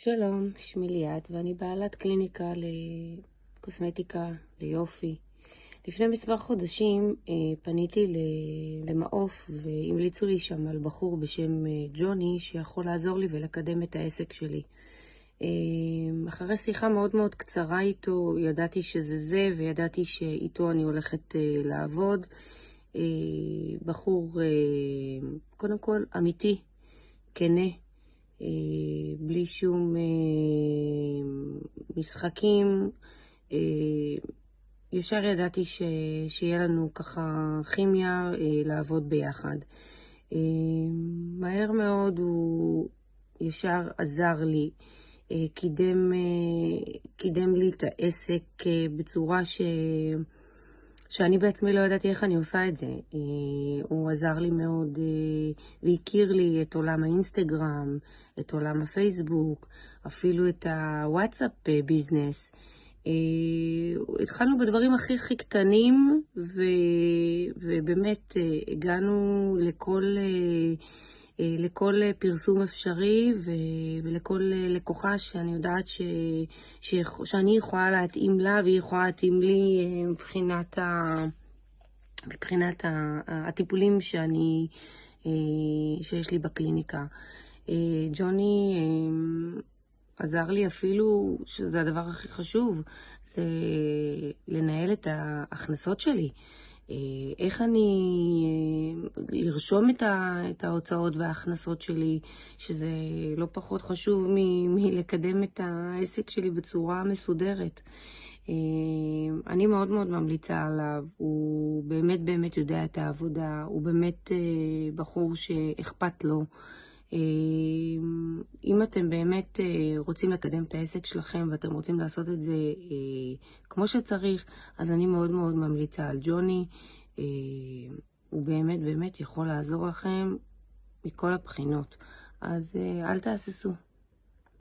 שלום, שמי ליאת ואני בעלת קליניקה לקוסמטיקה, ליופי. לפני מספר חודשים פניתי למעוף והמליצו לי שם על בחור בשם ג'וני שיכול לעזור לי ולקדם את העסק שלי. אחרי שיחה מאוד מאוד קצרה איתו, ידעתי שזה זה וידעתי שאיתו אני הולכת לעבוד. בחור קודם כל אמיתי, כנה. בלי שום משחקים. ישר ידעתי שיהיה לנו ככה כימיה לעבוד ביחד. מהר מאוד הוא ישר עזר לי, קידם לי את העסק בצורה שאני בעצמי לא ידעתי איך אני עושה את זה. הוא עזר לי מאוד והכיר לי את עולם האינסטגרם, את עולם הפייסבוק, אפילו את הוואטסאפ ביזנס. התחלנו בדברים הכי קטנים, ובאמת הגענו לכל פרסום אפשרי ולכל לקוחה שאני יודעת שאני יכולה להתאים לה והיא יכולה להתאים לי מבחינת הטיפולים שיש לי בקליניקה. ג'וני עזר לי אפילו, שזה הדבר הכי חשוב, זה לנהל את ההכנסות שלי. איך לרשום את ההוצאות וההכנסות שלי, שזה לא פחות חשוב מלקדם את העסק שלי בצורה מסודרת. אני מאוד מאוד ממליצה עליו, הוא באמת באמת יודע את העבודה, הוא באמת בחור שאכפת לו. אם אתם באמת רוצים לקדם את העסק שלכם ואתם רוצים לעשות את זה כמו שצריך, אז אני מאוד מאוד ממליצה על ג'וני. הוא באמת באמת יכול לעזור לכם מכל הבחינות. אז אל תהססו.